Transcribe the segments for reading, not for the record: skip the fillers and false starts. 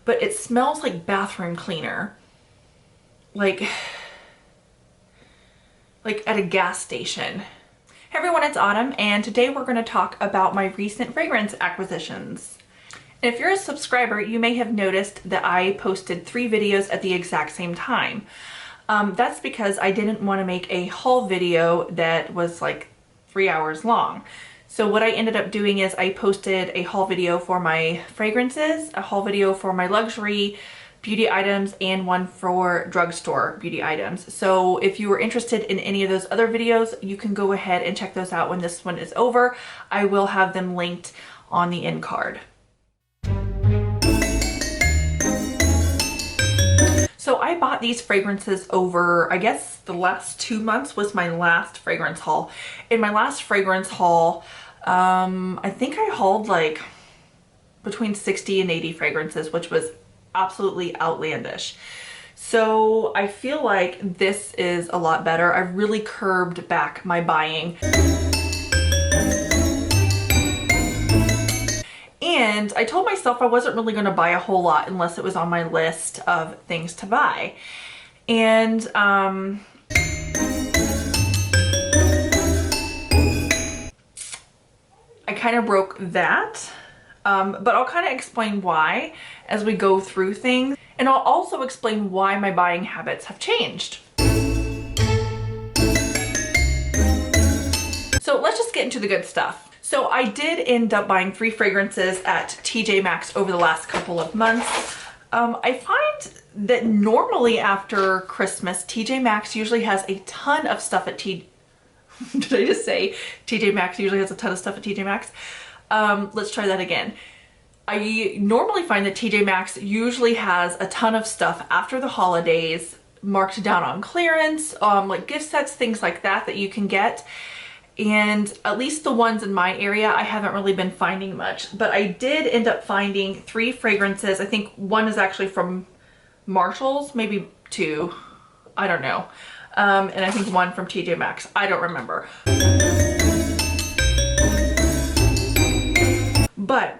but it smells like bathroom cleaner. Like at a gas station. Hey everyone, it's Autumn, and today we're going to talk about my recent fragrance acquisitions. And if you're a subscriber, you may have noticed that I posted 3 videos at the exact same time. That's because I didn't want to make a haul video that was like 3 hours long. So what I ended up doing is I posted a haul video for my fragrances, a haul video for my luxury beauty items, and one for drugstore beauty items. So if you were interested in any of those other videos, you can go ahead and check those out when this one is over. I will have them linked on the end card. So I bought these fragrances over, I guess the last 2 months was my last fragrance haul. In my last fragrance haul, I think I hauled like between 60 and 80 fragrances, which was absolutely outlandish. So I feel like this is a lot better. I've really curbed back my buying. And I told myself I wasn't really going to buy a whole lot unless it was on my list of things to buy. And I kind of broke that. But I'll kind of explain why as we go through things. And I'll also explain why my buying habits have changed. So let's just get into the good stuff. So I did end up buying 3 fragrances at TJ Maxx over the last couple of months. I find that normally after Christmas, TJ Maxx usually has a ton of stuff at did I just say TJ Maxx usually has a ton of stuff at TJ Maxx? Let's try that again. I normally find that TJ Maxx usually has a ton of stuff after the holidays marked down on clearance, like gift sets, things like that that you can get. And at least the ones in my area, I haven't really been finding much. But I did end up finding 3 fragrances. I think one is actually from Marshall's, maybe 2. I don't know. And I think one from TJ Maxx. I don't remember. But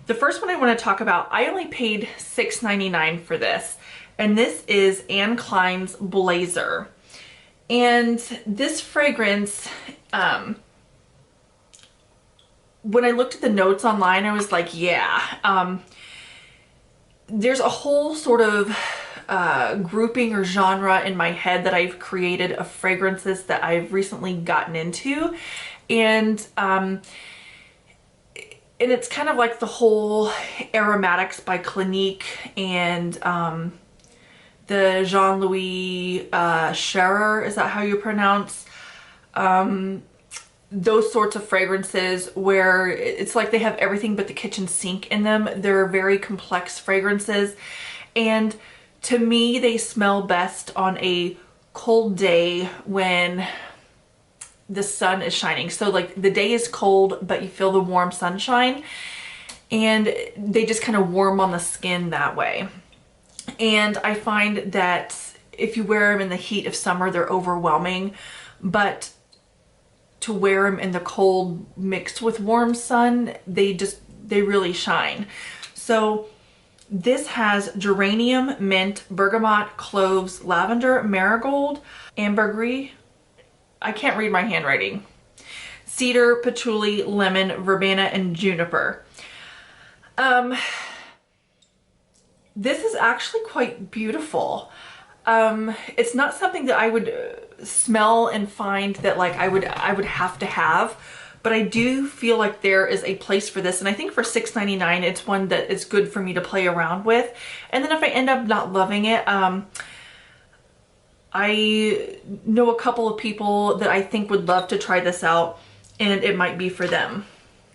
the first one I want to talk about, I only paid $6.99 for this. And this is Anne Klein's Blazer. And this fragrance, when I looked at the notes online, I was like, yeah, there's a whole sort of grouping or genre in my head that I've created of fragrances that I've recently gotten into. And it's kind of like the whole aromatics by Clinique and the Jean-Louis Scherer, is that how you pronounce? Those sorts of fragrances where it's like they have everything but the kitchen sink in them. They're very complex fragrances. And to me, they smell best on a cold day when the sun is shining. So like the day is cold, but you feel the warm sunshine, and they just kind of warm on the skin that way. And I find that if you wear them in the heat of summer, they're overwhelming, but to wear them in the cold mixed with warm sun, they really shine. So this has geranium, mint, bergamot, cloves, lavender, marigold, ambergris. I can't read my handwriting. Cedar, patchouli, lemon, verbena, and juniper. This is actually quite beautiful. It's not something that I would smell and find that like I would have to have, but I do feel like there is a place for this. And I think for $6.99, it's one that is good for me to play around with. And then if I end up not loving it, I know a couple of people that I think would love to try this out, and it might be for them.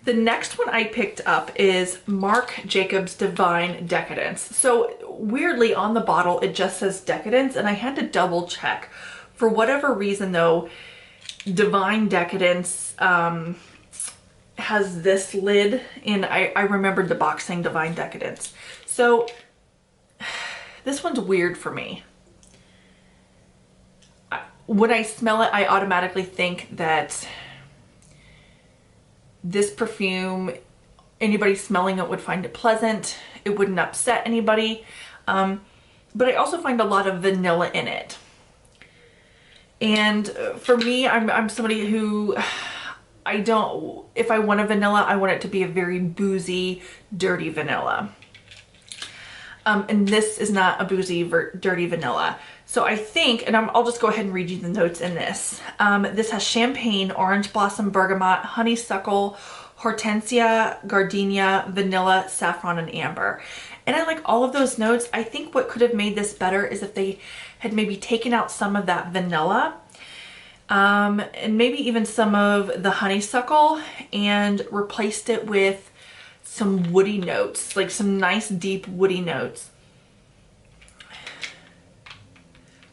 The next one I picked up is Marc Jacobs Divine Decadence. So weirdly on the bottle it just says Decadence, and I had to double check. For whatever reason though, Divine Decadence has this lid, and I remembered the box saying Divine Decadence. So this one's weird for me. When I smell it, I automatically think that this perfume, anybody smelling it would find it pleasant. it wouldn't upset anybody. But I also find a lot of vanilla in it. And for me, I'm somebody who, if I want a vanilla, I want it to be a very boozy, dirty vanilla. And this is not a boozy, dirty vanilla. So I think, and I'll just go ahead and read you the notes in this. This has champagne, orange blossom, bergamot, honeysuckle, hortensia, gardenia, vanilla, saffron, and amber. And I like all of those notes. I think what could have made this better is if they had maybe taken out some of that vanilla, and maybe even some of the honeysuckle, and replaced it with some woody notes, like some nice deep woody notes.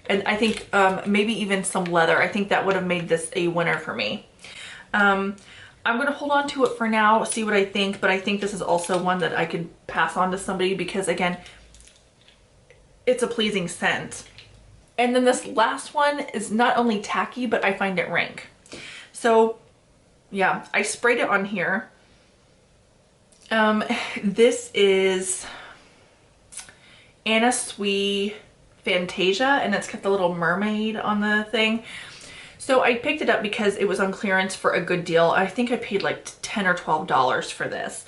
And I think maybe even some leather. I think that would have made this a winner for me. I'm going to hold on to it for now, see what I think, but I think this is also one that I could pass on to somebody because, again, it's a pleasing scent. And then this last one is not only tacky, but I find it rank. So yeah, I sprayed it on here. This is Anna Sui Fantasia, and it's got the little mermaid on the thing. So I picked it up because it was on clearance for a good deal. I think I paid like $10 or $12 for this.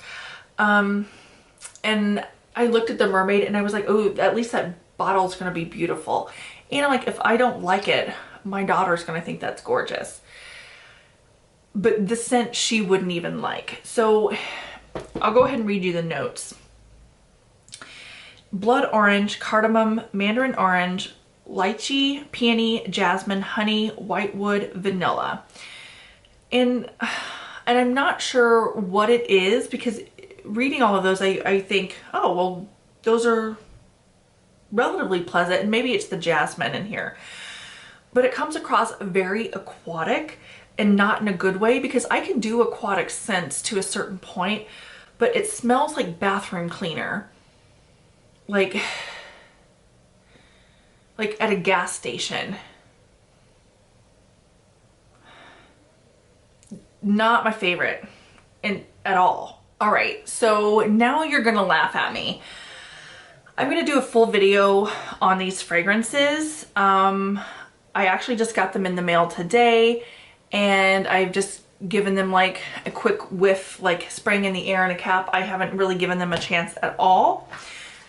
And I looked at the mermaid and I was like, oh, at least that bottle's gonna be beautiful. And I'm like, if I don't like it, my daughter's gonna think that's gorgeous. But the scent she wouldn't even like. So I'll go ahead and read you the notes. Blood orange, cardamom, mandarin orange, lychee, peony, jasmine, honey, whitewood, vanilla. And I'm not sure what it is, because reading all of those, I think, oh, well, those are relatively pleasant, and maybe it's the jasmine in here. But it comes across very aquatic, and not in a good way, because I can do aquatic scents to a certain point, but it smells like bathroom cleaner. Like at a gas station. Not my favorite at all. All right, so now you're gonna laugh at me. I'm gonna do a full video on these fragrances. I actually just got them in the mail today, and I've just given them like a quick whiff, like spraying in the air in a cap. I haven't really given them a chance at all.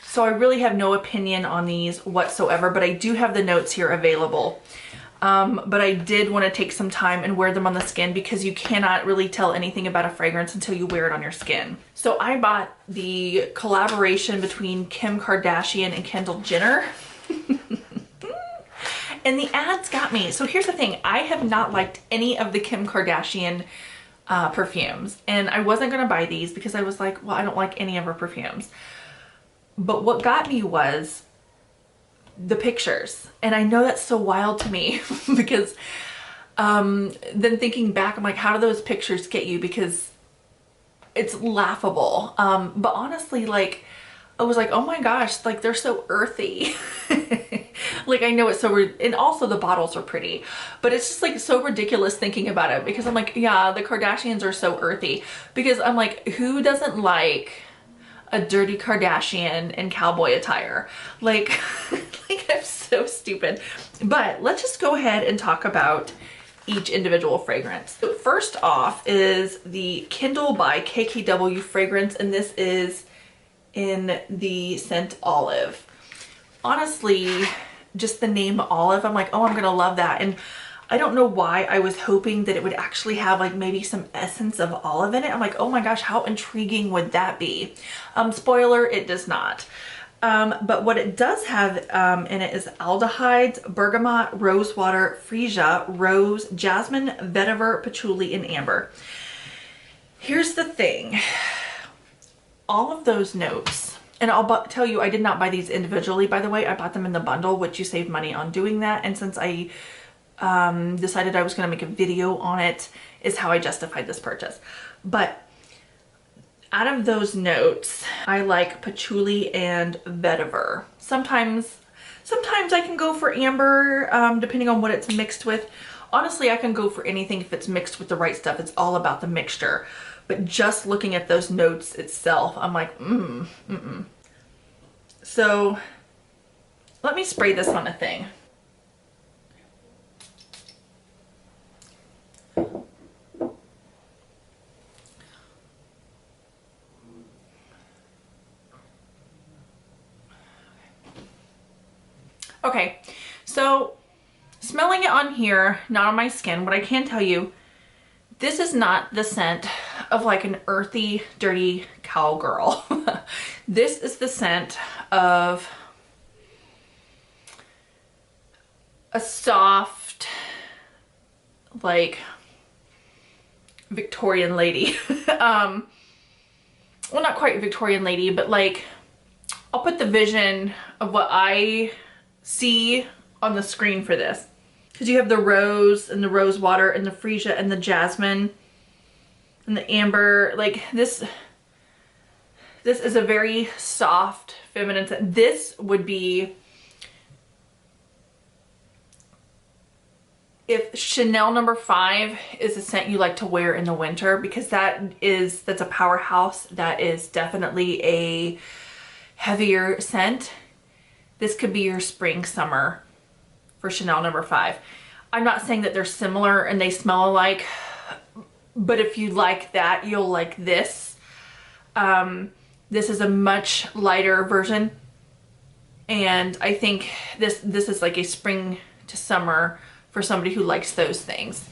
So I really have no opinion on these whatsoever, but I do have the notes here available. But I did want to take some time and wear them on the skin, because you cannot really tell anything about a fragrance until you wear it on your skin. So I bought the collaboration between Kim Kardashian and Kendall Jenner. And the ads got me. So here's the thing. I have not liked any of the Kim Kardashian perfumes. And I wasn't going to buy these because I was like, well, I don't like any of her perfumes. But what got me was the pictures. And I know that's so wild to me because then thinking back, I'm like, how do those pictures get you? Because it's laughable. But honestly, like, I was like, oh my gosh, like they're so earthy. Like, I know it's so weird. And also the bottles are pretty, but it's just like so ridiculous thinking about it, because I'm like, yeah, the Kardashians are so earthy, because I'm like, who doesn't like a dirty Kardashian in cowboy attire? Like, like I'm so stupid. But let's just go ahead and talk about each individual fragrance. So first off is the Kindle by KKW fragrance, and this is in the scent Olive. Honestly, just the name Olive, I'm like, oh, I'm gonna love that. And I don't know why I was hoping that it would actually have like maybe some essence of olive in it. I'm like, oh my gosh, how intriguing would that be? Spoiler, it does not. But what it does have in it is aldehydes, bergamot, rosewater, freesia, rose, jasmine, vetiver, patchouli, and amber. Here's the thing. All of those notes, and I'll tell you, I did not buy these individually, by the way. I bought them in the bundle, which you save money on doing that. And since I decided I was going to make a video on it, is how I justified this purchase. But out of those notes, I like patchouli and vetiver. Sometimes I can go for amber, depending on what it's mixed with. Honestly, I can go for anything if it's mixed with the right stuff. It's all about the mixture. But just looking at those notes itself, I'm like, So let me spray this on a thing. Okay, so smelling it on here, not on my skin, what I can tell you, this is not the scent of like an earthy, dirty cowgirl. This is the scent of a soft, like Victorian lady. Well, not quite Victorian lady, but like, I'll put the vision of what I see on the screen for this. Because you have the rose and the rose water and the freesia and the jasmine and the amber. Like this is a very soft, feminine scent. This would be if Chanel No. 5 is a scent you like to wear in the winter, because that's a powerhouse. That is definitely a heavier scent. This could be your spring, summer for Chanel No. 5. I'm not saying that they're similar and they smell alike, but if you like that, you'll like this. This is a much lighter version, and I think this is like a spring to summer for somebody who likes those things.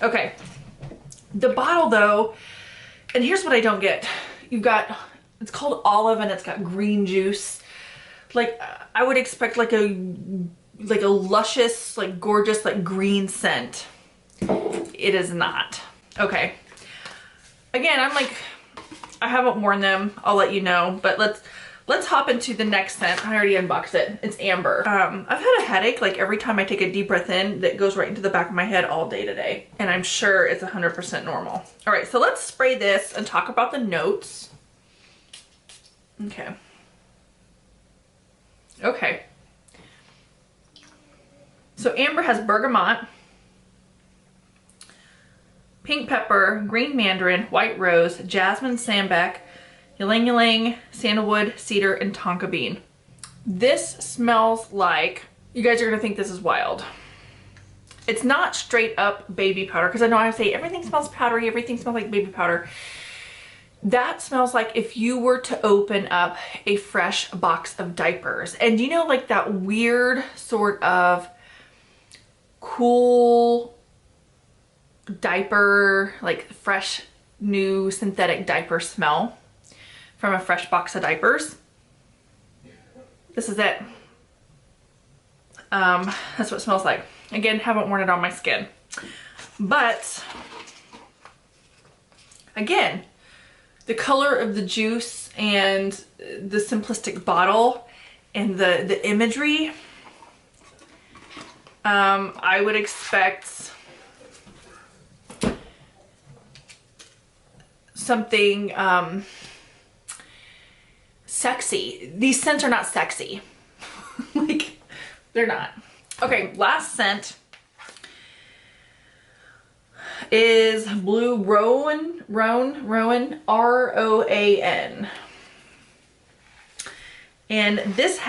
Okay, the bottle though, and here's what I don't get. You've got, it's called olive and it's got green juice. Like I would expect like a luscious, like gorgeous, like green scent. It is not. Okay. Again, I'm like, I haven't worn them. I'll let you know, but let's hop into the next scent. I already unboxed it. It's amber. I've had a headache like every time I take a deep breath in that goes right into the back of my head all day today. And I'm sure it's 100% normal. All right, so let's spray this and talk about the notes. Okay. Okay. So amber has bergamot, pink pepper, green mandarin, white rose, jasmine sambac, ylang ylang, sandalwood, cedar, and tonka bean. This smells like, you guys are gonna think this is wild. It's not straight up baby powder, because I know I say everything smells powdery, everything smells like baby powder. That smells like if you were to open up a fresh box of diapers. And you know, like that weird sort of cool diaper, like fresh new synthetic diaper smell from a fresh box of diapers. This is it. That's what it smells like. Again, haven't worn it on my skin, but again, the color of the juice and the simplistic bottle and the imagery, I would expect something sexy. These scents are not sexy. Like, they're not. Okay, last scent is Blue Roan, R-O-A-N. And this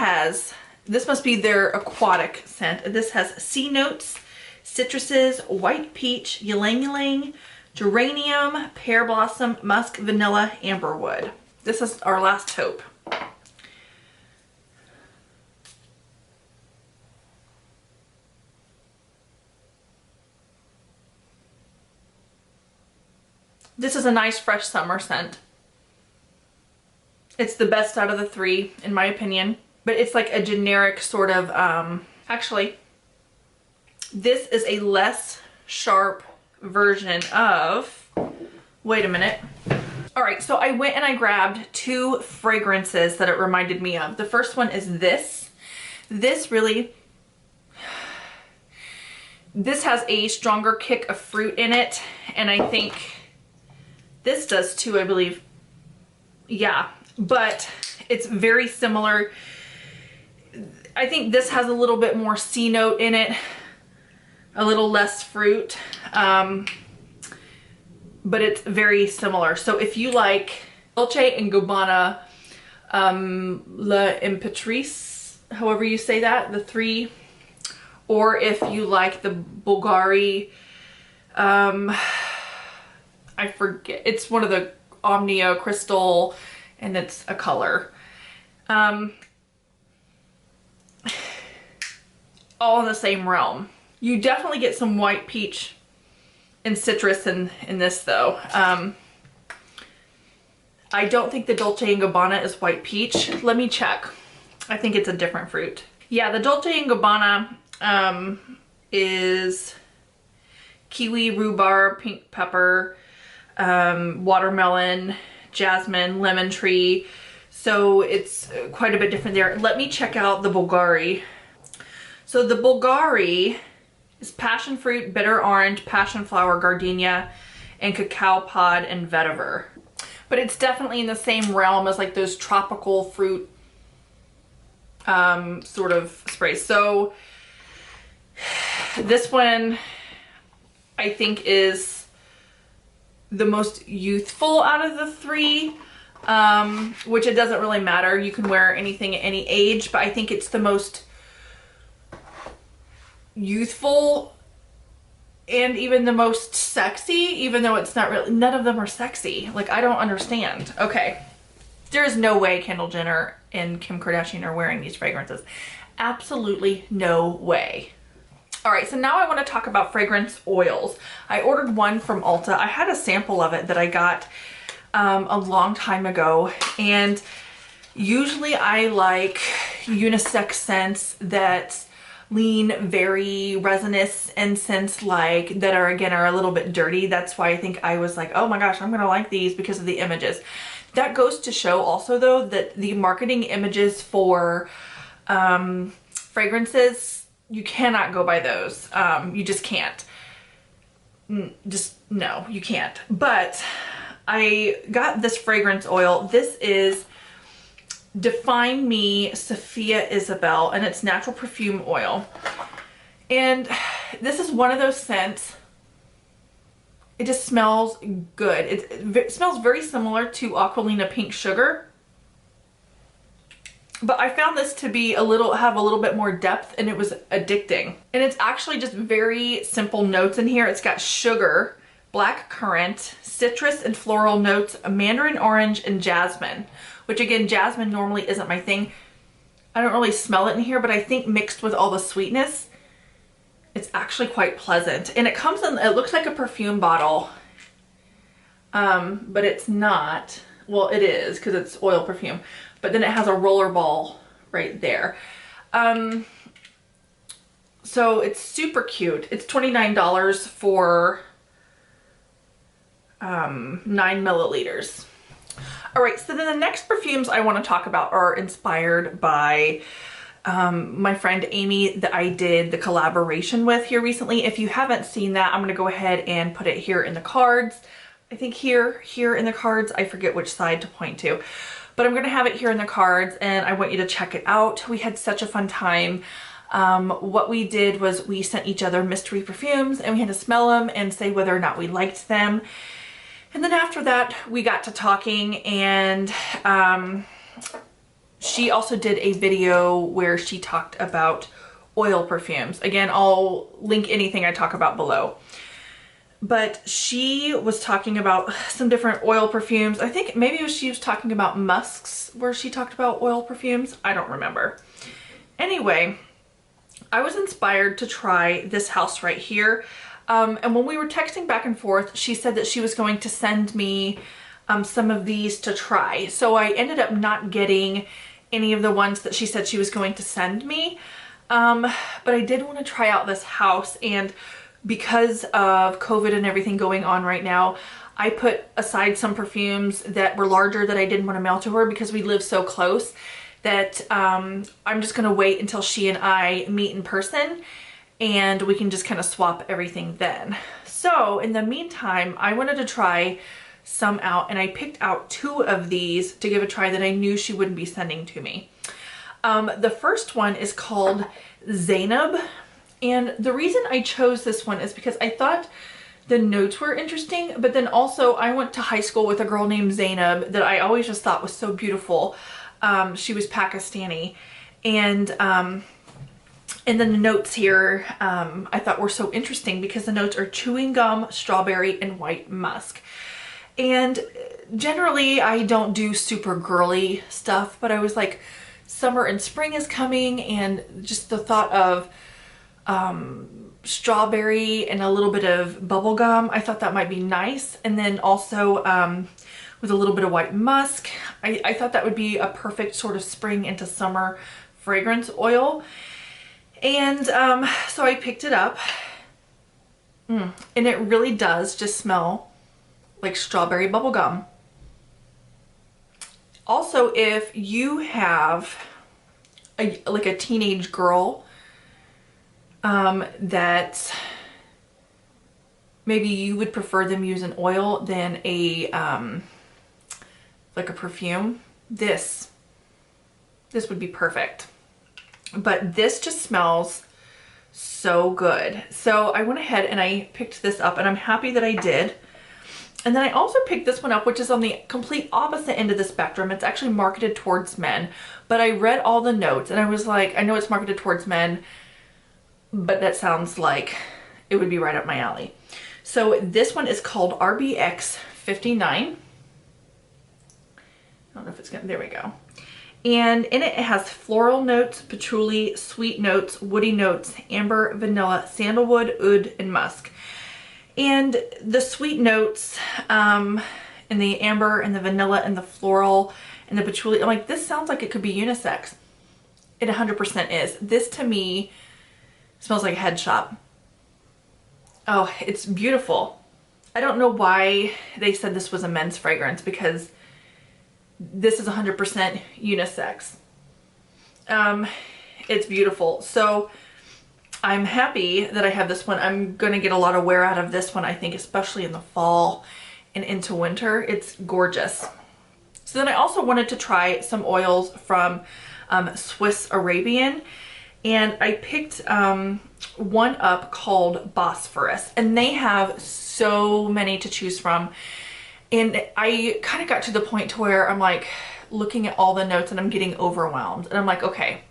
must be their aquatic scent. This has sea notes, citruses, white peach, ylang ylang, geranium, pear blossom, musk, vanilla, amberwood. This is our last taupe. This is a nice fresh summer scent. It's the best out of the three, in my opinion. But it's like a generic sort of, actually, this is a less sharp version of, wait a minute. All right, so I went and I grabbed two fragrances that it reminded me of. The first one is this. This has a stronger kick of fruit in it, and I think this does too, I believe. Yeah, but it's very similar. I think this has a little bit more C note in it, a little less fruit, but it's very similar. So if you like Dolce & Gabbana La Imperatrice, however you say that, the 3. Or if you like the Bulgari, I forget, it's one of the Omnia Crystal, and it's a color. All in the same realm. You definitely get some white peach and citrus in this though. I don't think the Dolce & Gabbana is white peach. Let me check. I think it's a different fruit. Yeah, the Dolce & Gabbana is kiwi, rhubarb, pink pepper, watermelon, jasmine, lemon tree. So it's quite a bit different there. Let me check out the Bulgari. So the Bulgari is passion fruit, bitter orange, passion flower, gardenia, and cacao pod and vetiver. But it's definitely in the same realm as like those tropical fruit sort of sprays. So this one I think is the most youthful out of the 3, which it doesn't really matter. You can wear anything at any age, but I think it's the most youthful and even the most sexy, even though it's not really, none of them are sexy. Like, I don't understand. Okay. There is no way Kendall Jenner and Kim Kardashian are wearing these fragrances. Absolutely no way. All right, so now I want to talk about fragrance oils. I ordered one from Ulta. I had a sample of it that I got a long time ago, and usually I like unisex scents that lean very resinous incense like, that are again are a little bit dirty. That's why I think I was like, oh my gosh, I'm gonna like these because of the images. That goes to show also though that the marketing images for fragrances, you cannot go by those. You just can't. No, you can't. But I got this fragrance oil. This is Define Me Sophia Isabel, and it's natural perfume oil. And this is one of those scents. It just smells good. It smells very similar to Aquilina Pink Sugar. But I found this to be have a little bit more depth, and it was addicting. And it's actually just very simple notes in here. It's got sugar, black currant, citrus and floral notes, mandarin orange, and jasmine. Which again, jasmine normally isn't my thing. I don't really smell it in here, but I think mixed with all the sweetness, it's actually quite pleasant. And it comes in, it looks like a perfume bottle, but it's not. Well, it is because it's oil perfume, but then it has a roller ball right there. So it's super cute. It's $29 for 9 milliliters. All right, so then the next perfumes I want to talk about are inspired by my friend Amy that I did the collaboration with here recently. If you haven't seen that, I'm going to go ahead and put it here in the cards. I think here in the cards. I forget which side to point to, but I'm going to have it here in the cards, and I want you to check it out. We had such a fun time. What we did was we sent each other mystery perfumes, and we had to smell them and say whether or not we liked them. And then after that, we got to talking, and she also did a video where she talked about oil perfumes. Again, I'll link anything I talk about below. But she was talking about some different oil perfumes. I think maybe she was talking about musks where she talked about oil perfumes. I don't remember. Anyway, I was inspired to try this house right here. And when we were texting back and forth, she said that she was going to send me some of these to try. So I ended up not getting any of the ones that she said she was going to send me. But I did want to try out this house, and because of COVID and everything going on right now, I put aside some perfumes that were larger that I didn't want to mail to her because we live so close that I'm just going to wait until she and I meet in person, and we can just kind of swap everything then. So in the meantime, I wanted to try some out, and I picked out 2 of these to give a try that I knew she wouldn't be sending to me. The first one is called Zainab, and the reason I chose this one is because I thought the notes were interesting, but then also I went to high school with a girl named Zainab that I always just thought was so beautiful. She was Pakistani. And then the notes here, I thought were so interesting because the notes are chewing gum, strawberry, and white musk. And generally I don't do super girly stuff, but I was like, summer and spring is coming, and just the thought of strawberry and a little bit of bubble gum, I thought that might be nice. And then also with a little bit of white musk, I thought that would be a perfect sort of spring into summer fragrance oil. And so I picked it up, and it really does just smell like strawberry bubble gum. Also, if you have like a teenage girl that maybe you would prefer them use an oil than a like a perfume, this would be perfect. But this just smells so good. So I went ahead and I picked this up, and I'm happy that I did. And then I also picked this one up, which is on the complete opposite end of the spectrum. It's actually marketed towards men, but I read all the notes and I was like, I know it's marketed towards men, but that sounds like it would be right up my alley. So this one is called RBX 59. I don't know if it's gonna, there we go. And in it, it has floral notes, patchouli, sweet notes, woody notes, amber, vanilla, sandalwood, oud, and musk. And the sweet notes, and the amber and the vanilla and the floral and the patchouli, I'm like, this sounds like it could be unisex. It 100% is. This to me smells like a head shop. Oh, it's beautiful. I don't know why they said this was a men's fragrance, because this is 100% unisex. It's beautiful. So I'm happy that I have this one. I'm going to get a lot of wear out of this one, I think, especially in the fall and into winter. It's gorgeous. So then I also wanted to try some oils from Swiss Arabian, and I picked one up called Bosphorus, and they have so many to choose from. And I kind of got to the point to where I'm like looking at all the notes and I'm getting overwhelmed. And I'm like, okay,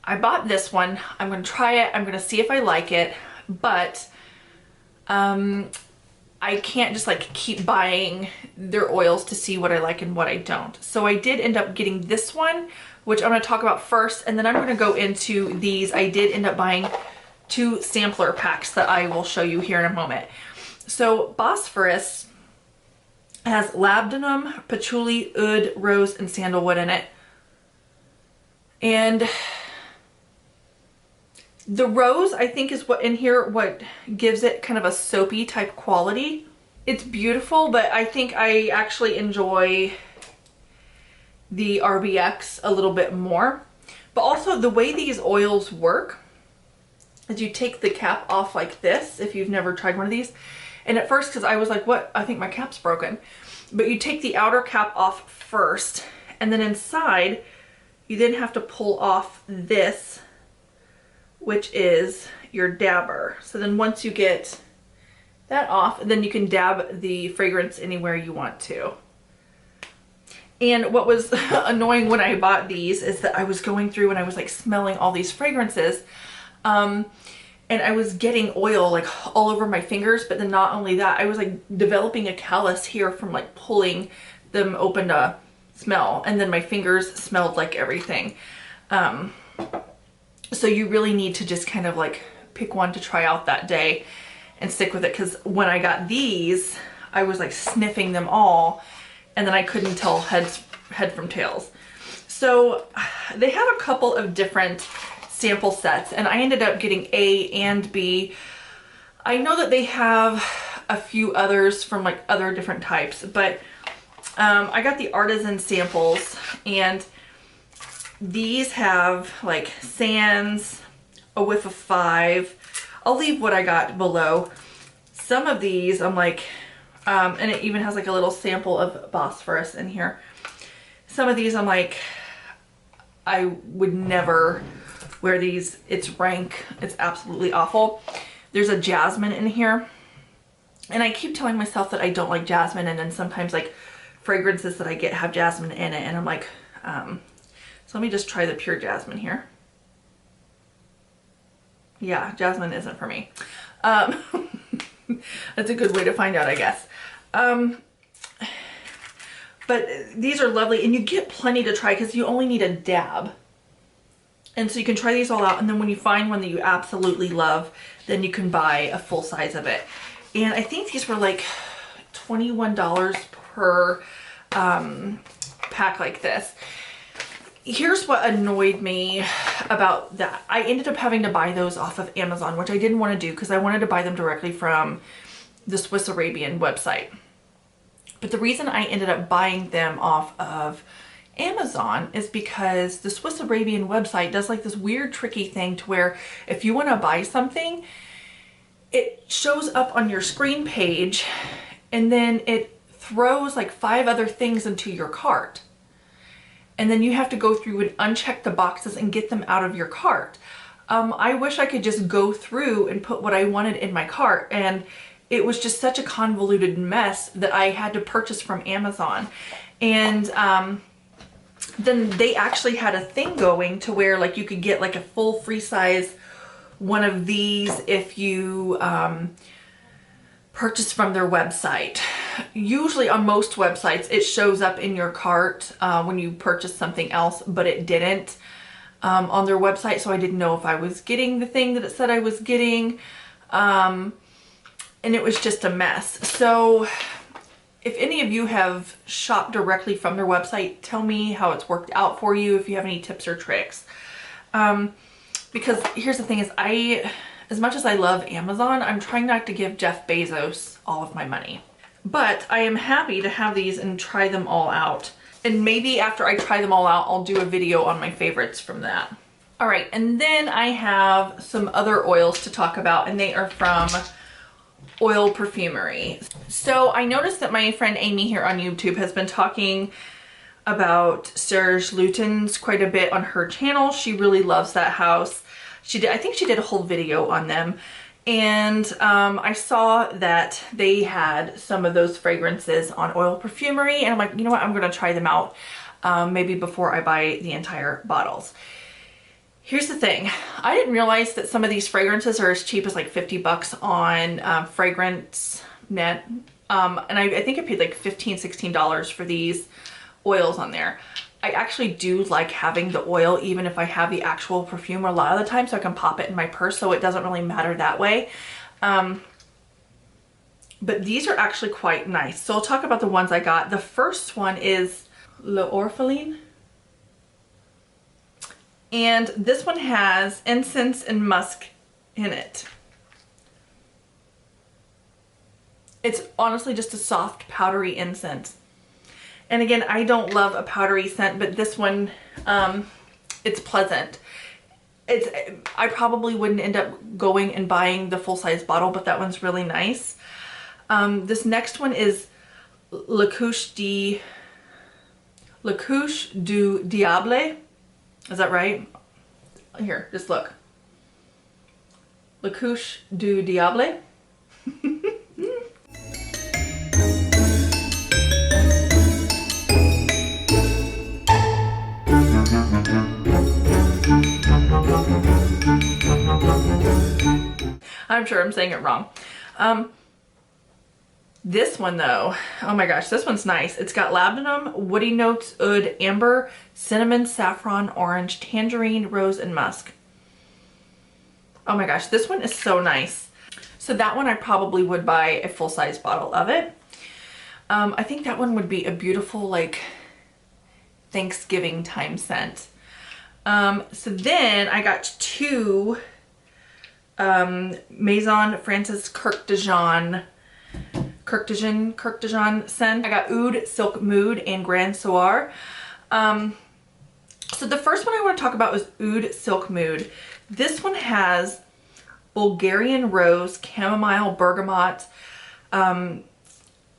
I bought this one. I'm going to try it. I'm going to see if I like it. But I can't just like keep buying their oils to see what I like and what I don't. So I did end up getting this one, which I'm going to talk about first. And then I'm going to go into these. I did end up buying 2 sampler packs that I will show you here in a moment. So Bosphorus has labdanum, patchouli, oud, rose, and sandalwood in it. And the rose, I think, is what in here what gives it kind of a soapy type quality. It's beautiful, but I think I actually enjoy the RBX a little bit more. But also the way these oils work is you take the cap off like this, if you've never tried one of these. And at first, because I was like, what? I think my cap's broken. But you take the outer cap off first, and then inside, you then have to pull off this, which is your dabber. So then once you get that off, then you can dab the fragrance anywhere you want to. And what was annoying when I bought these is that I was going through and I was like smelling all these fragrances. And I was getting oil like all over my fingers, but then not only that, I was like developing a callus here from like pulling them open to smell, and then my fingers smelled like everything. So you really need to just kind of like pick one to try out that day and stick with it, because when I got these, I was like sniffing them all, and then I couldn't tell head from tails. So they have a couple of different sample sets, and I ended up getting A and B. I know that they have a few others from like other different types, but I got the artisan samples, and these have like sands, a whiff of 5. I'll leave what I got below. Some of these I'm like, and it even has like a little sample of Bosphorus in here. Some of these I'm like, I would never wear these. It's rank. It's absolutely awful. There's a jasmine in here, and I keep telling myself that I don't like jasmine, and then sometimes like fragrances that I get have jasmine in it, and I'm like, So let me just try the pure jasmine here. Yeah, jasmine isn't for me. That's a good way to find out, I guess. But these are lovely, and you get plenty to try because you only need a dab. And so you can try these all out, and then when you find one that you absolutely love, then you can buy a full size of it. And I think these were like $21 per pack like this. Here's what annoyed me about that. I ended up having to buy those off of Amazon, which I didn't want to do because I wanted to buy them directly from the Swiss Arabian website. But the reason I ended up buying them off of Amazon is because the Swiss Arabian website does like this weird tricky thing to where if you want to buy something, it shows up on your screen page and then it throws like 5 other things into your cart. And then you have to go through and uncheck the boxes and get them out of your cart. I wish I could just go through and put what I wanted in my cart, and it was just such a convoluted mess that I had to purchase from Amazon. And then they actually had a thing going to where like you could get like a full free size one of these if you purchase from their website. Usually on most websites it shows up in your cart when you purchase something else, but it didn't on their website, so I didn't know if I was getting the thing that it said I was getting. And it was just a mess. So if any of you have shopped directly from their website, tell me how it's worked out for you, if you have any tips or tricks. Because here's the thing is, as much as I love Amazon, I'm trying not to give Jeff Bezos all of my money. But I am happy to have these and try them all out. And maybe after I try them all out, I'll do a video on my favorites from that. All right, and then I have some other oils to talk about, and they are from Oil Perfumery. So I noticed that my friend Amy here on YouTube has been talking about Serge Lutens quite a bit on her channel. She really loves that house. I think she did a whole video on them. And I saw that they had some of those fragrances on Oil Perfumery, and I'm like, you know what, I'm gonna try them out maybe before I buy the entire bottles. Here's the thing, I didn't realize that some of these fragrances are as cheap as like 50 bucks on Fragrance Net. And I think I paid like $15, $16 for these oils on there. I actually do like having the oil even if I have the actual perfume a lot of the time, so I can pop it in my purse, so it doesn't really matter that way. But these are actually quite nice. So I'll talk about the ones I got. The first one is L'Orpheline. And this one has incense and musk in it. It's honestly just a soft powdery incense. And again, I don't love a powdery scent, but this one, it's pleasant. I probably wouldn't end up going and buying the full-size bottle, but that one's really nice. This next one is La Couche du Diable. Is that right? Here, just look. La Couche du Diable. I'm sure I'm saying it wrong. This one though, oh my gosh, this one's nice. It's got labdanum, woody notes, oud, amber, cinnamon, saffron, orange, tangerine, rose, and musk. Oh my gosh, this one is so nice. So that one I probably would buy a full-size bottle of it. I think that one would be a beautiful like Thanksgiving time scent. So then I got two Maison Francis Kurkdijan scent. I got Oud, Silk Mood, and Grand Soir. So the first one I want to talk about is Oud Silk Mood. This one has Bulgarian rose, chamomile, bergamot,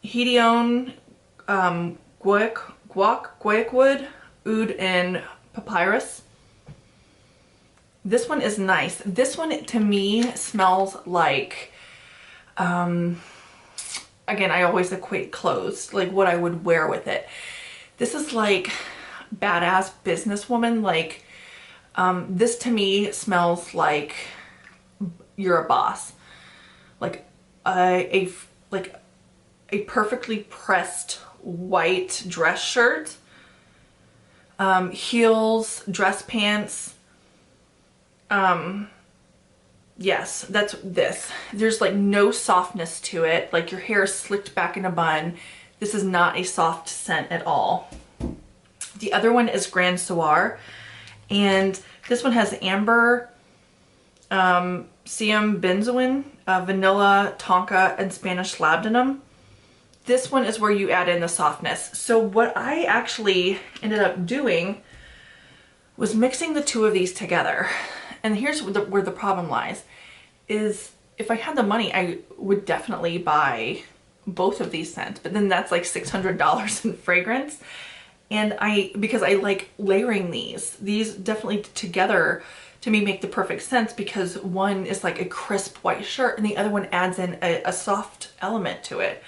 hedione, guaiac wood, oud, and papyrus. This one is nice. This one to me smells like, again, I always equate clothes, like what I would wear with it. This is like badass businesswoman. Like, this to me smells like you're a boss. Like a perfectly pressed white dress shirt, heels, dress pants. Yes, that's this. There's like no softness to it. Like your hair is slicked back in a bun. This is not a soft scent at all. The other one is Grand Soir, and this one has amber, siam benzoin, vanilla, tonka, and Spanish labdanum. This one is where you add in the softness. So what I actually ended up doing was mixing the two of these together. And here's where the problem lies, is if I had the money, I would definitely buy both of these scents, but then that's like $600 in fragrance. And because I like layering these definitely together to me make the perfect sense, because one is like a crisp white shirt and the other one adds in a soft element to it.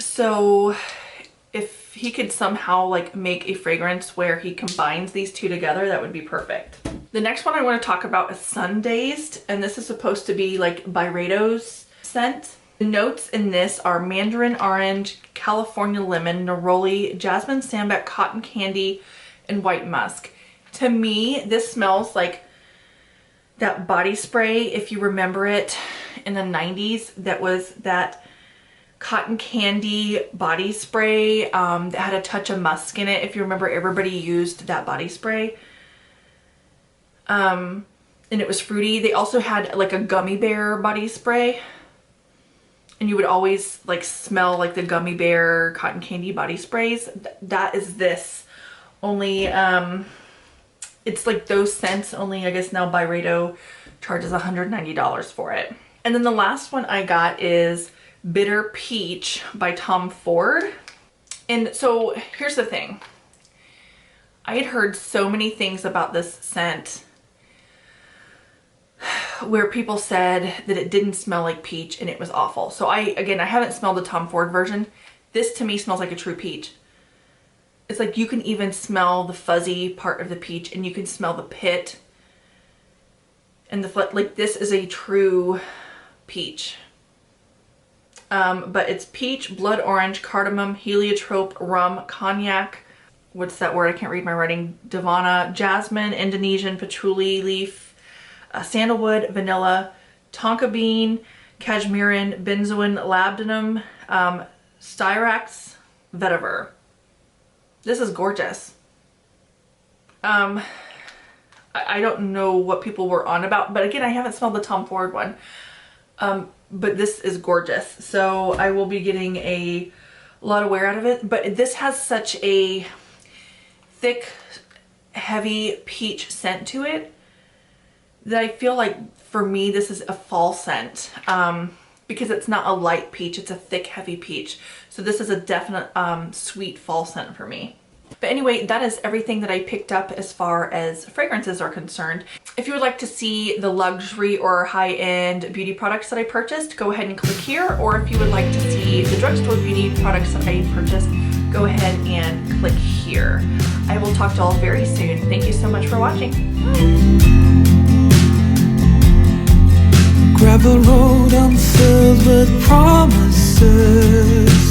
So if he could somehow like make a fragrance where he combines these two together, that would be perfect. The next one I want to talk about is Sundazed, and this is supposed to be like Byredo's scent. The notes in this are mandarin orange, California lemon, neroli, jasmine sambac, cotton candy, and white musk. To me, this smells like that body spray, if you remember it in the 90s, that was that cotton candy body spray that had a touch of musk in it. If you remember, everybody used that body spray. And it was fruity. They also had like a gummy bear body spray, and you would always like smell like the gummy bear cotton candy body sprays. That is this, only it's like those scents, only I guess now Byredo charges $190 for it. And then the last one I got is Bitter Peach by Tom Ford. And so here's the thing. I had heard so many things about this scent where people said that it didn't smell like peach and it was awful. So I haven't smelled the Tom Ford version. This to me smells like a true peach. It's like you can even smell the fuzzy part of the peach, and you can smell the pit and the, like, this is a true peach. But it's peach, blood orange, cardamom, heliotrope, rum, cognac, what's that word? I can't read my writing. Divana, jasmine, Indonesian patchouli leaf, sandalwood, vanilla, tonka bean, cashmeran, benzoin, labdanum, styrax, vetiver. This is gorgeous. I don't know what people were on about, but again, I haven't smelled the Tom Ford one. But this is gorgeous. So I will be getting a lot of wear out of it. But this has such a thick, heavy peach scent to it that I feel like for me, this is a fall scent. Because it's not a light peach, it's a thick, heavy peach. So this is a definite sweet fall scent for me. But anyway, that is everything that I picked up as far as fragrances are concerned. If you would like to see the luxury or high-end beauty products that I purchased, go ahead and click here. Or if you would like to see the drugstore beauty products that I purchased, go ahead and click here. I will talk to you all very soon. Thank you so much for watching. Grab a road unfilled with promises.